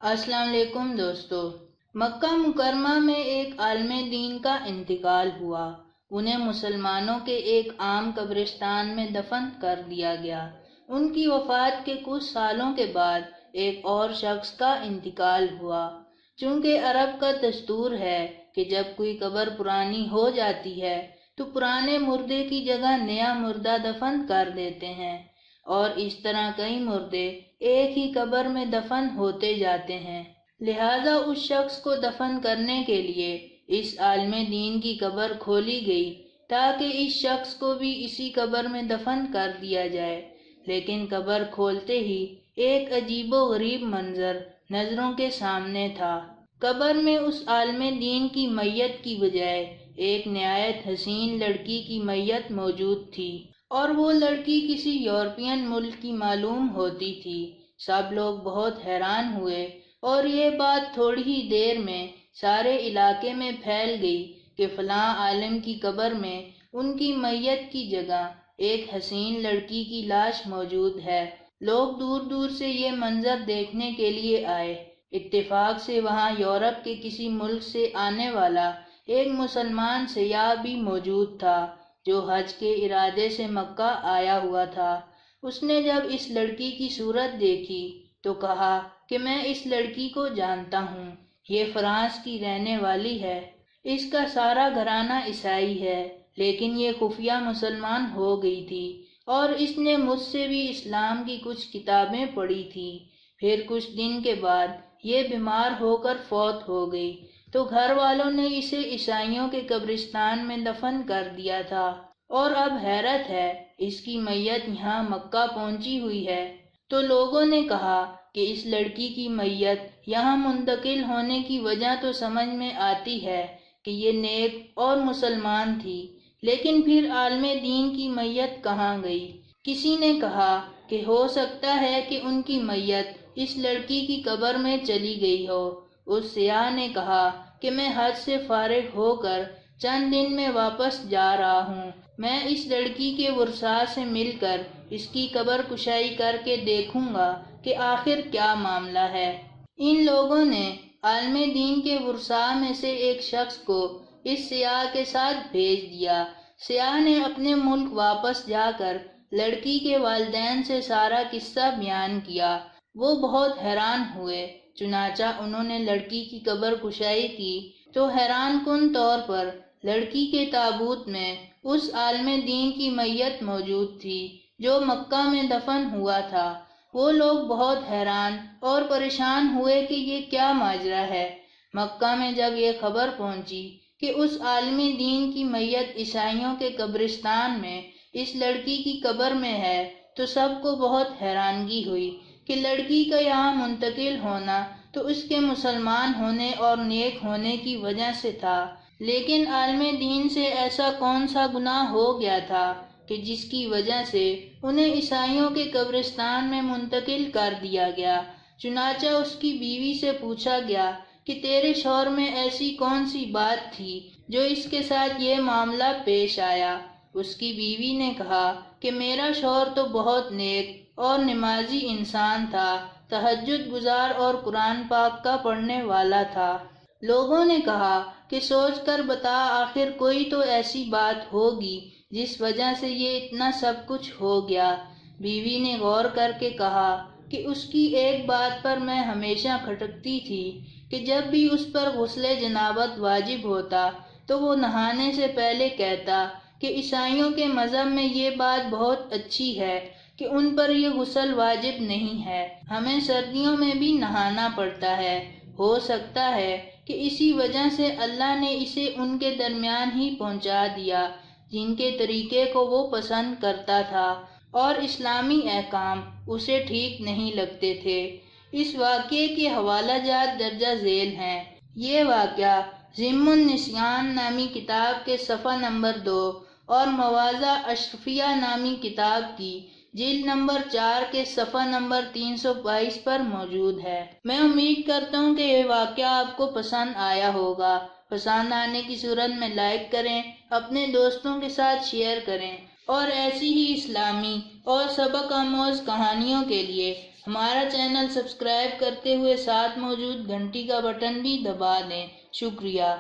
السلام علیکم دوستو۔ مکہ مکرمہ میں ایک عالم دین کا انتقال ہوا۔ انہیں مسلمانوں کے ایک عام قبرستان میں دفن کر دیا گیا۔ ان کی وفات کے کچھ سالوں کے بعد ایک اور شخص کا انتقال ہوا۔ چونکہ عرب کا دستور ہے کہ جب کوئی قبر پرانی ہو جاتی ہے تو پرانے مردے کی جگہ نیا مردہ دفن کر دیتے ہیں، اور اس طرح کئی مردے ایک ہی قبر میں دفن ہوتے جاتے ہیں۔ لہذا اس شخص کو دفن کرنے کے لیے اس عالم دین کی قبر کھولی گئی تاکہ اس شخص کو بھی اسی قبر میں دفن کر دیا جائے۔ لیکن قبر کھولتے ہی ایک عجیب و غریب منظر نظروں کے سامنے تھا۔ قبر میں اس عالم دین کی میت کی بجائے ایک نہایت حسین لڑکی کی میت موجود تھی، اور وہ لڑکی کسی یورپین ملک کی معلوم ہوتی تھی۔ سب لوگ بہت حیران ہوئے، اور یہ بات تھوڑی ہی دیر میں سارے علاقے میں پھیل گئی کہ فلاں عالم کی قبر میں ان کی میت کی جگہ ایک حسین لڑکی کی لاش موجود ہے۔ لوگ دور دور سے یہ منظر دیکھنے کے لیے آئے۔ اتفاق سے وہاں یورپ کے کسی ملک سے آنے والا ایک مسلمان سیاح بھی موجود تھا جو حج کے ارادے سے مکہ آیا ہوا تھا۔ اس نے جب اس لڑکی کی صورت دیکھی تو کہا کہ میں اس لڑکی کو جانتا ہوں، یہ فرانس کی رہنے والی ہے۔ اس کا سارا گھرانہ عیسائی ہے، لیکن یہ خفیہ مسلمان ہو گئی تھی، اور اس نے مجھ سے بھی اسلام کی کچھ کتابیں پڑھی تھی۔ پھر کچھ دن کے بعد یہ بیمار ہو کر فوت ہو گئی، تو گھر والوں نے اسے عیسائیوں کے قبرستان میں دفن کر دیا تھا، اور اب حیرت ہے اس کی میت یہاں مکہ پہنچی ہوئی ہے۔ تو لوگوں نے کہا کہ اس لڑکی کی میت یہاں منتقل ہونے کی وجہ تو سمجھ میں آتی ہے کہ یہ نیک اور مسلمان تھی، لیکن پھر عالم دین کی میت کہاں گئی؟ کسی نے کہا کہ ہو سکتا ہے کہ ان کی میت اس لڑکی کی قبر میں چلی گئی ہو۔ اس سیاح نے کہا کہ میں حج سے فارغ ہو کر چند دن میں واپس جا رہا ہوں، میں اس لڑکی کے ورثاء سے مل کر اس کی قبر کشائی کر کے دیکھوں گا کہ آخر کیا معاملہ ہے۔ ان لوگوں نے عالم دین کے ورثاء میں سے ایک شخص کو اس سیاح کے ساتھ بھیج دیا۔ سیاح نے اپنے ملک واپس جا کر لڑکی کے والدین سے سارا قصہ بیان کیا۔ وہ بہت حیران ہوئے، چنانچہ انہوں نے لڑکی کی قبر کشائی کی تو حیران کن طور پر لڑکی کے تابوت میں اس عالم دین کی میت موجود تھی جو مکہ میں دفن ہوا تھا۔ وہ لوگ بہت حیران اور پریشان ہوئے کہ یہ کیا ماجرا ہے۔ مکہ میں جب یہ خبر پہنچی کہ اس عالم دین کی میت عیسائیوں کے قبرستان میں اس لڑکی کی قبر میں ہے تو سب کو بہت حیرانگی ہوئی کہ لڑکی کا یہاں منتقل ہونا تو اس کے مسلمان ہونے اور نیک ہونے کی وجہ سے تھا، لیکن عالم دین سے ایسا کون سا گناہ ہو گیا تھا کہ جس کی وجہ سے انہیں عیسائیوں کے قبرستان میں منتقل کر دیا گیا۔ چنانچہ اس کی بیوی سے پوچھا گیا کہ تیرے شوہر میں ایسی کون سی بات تھی جو اس کے ساتھ یہ معاملہ پیش آیا؟ اس کی بیوی نے کہا کہ میرا شوہر تو بہت نیک اور نمازی انسان تھا، تہجد گزار اور قرآن پاک کا پڑھنے والا تھا۔ لوگوں نے کہا کہ سوچ کر بتا، آخر کوئی تو ایسی بات ہوگی جس وجہ سے یہ اتنا سب کچھ ہو گیا۔ بیوی نے غور کر کے کہا کہ اس کی ایک بات پر میں ہمیشہ کھٹکتی تھی کہ جب بھی اس پر غسل جنابت واجب ہوتا تو وہ نہانے سے پہلے کہتا کہ عیسائیوں کے مذہب میں یہ بات بہت اچھی ہے کہ ان پر یہ غسل واجب نہیں ہے، ہمیں سردیوں میں بھی نہانا پڑتا ہے۔ ہو سکتا ہے کہ اسی وجہ سے اللہ نے اسے ان کے درمیان ہی پہنچا دیا جن کے طریقے کو وہ پسند کرتا تھا، اور اسلامی احکام اسے ٹھیک نہیں لگتے تھے۔ اس واقعے کے حوالہ جات درجہ ذیل ہیں۔ یہ واقعہ ذم النسیان نامی کتاب کے صفحہ نمبر 2 اور مواضع اشرفیہ نامی کتاب کی جلد نمبر 4 کے صفحہ نمبر 322 پر موجود ہے۔ میں امید کرتا ہوں کہ یہ واقعہ آپ کو پسند آیا ہوگا۔ پسند آنے کی صورت میں لائک کریں، اپنے دوستوں کے ساتھ شیئر کریں، اور ایسی ہی اسلامی اور سبق آموز کہانیوں کے لیے ہمارا چینل سبسکرائب کرتے ہوئے ساتھ موجود گھنٹی کا بٹن بھی دبا دیں۔ شکریہ۔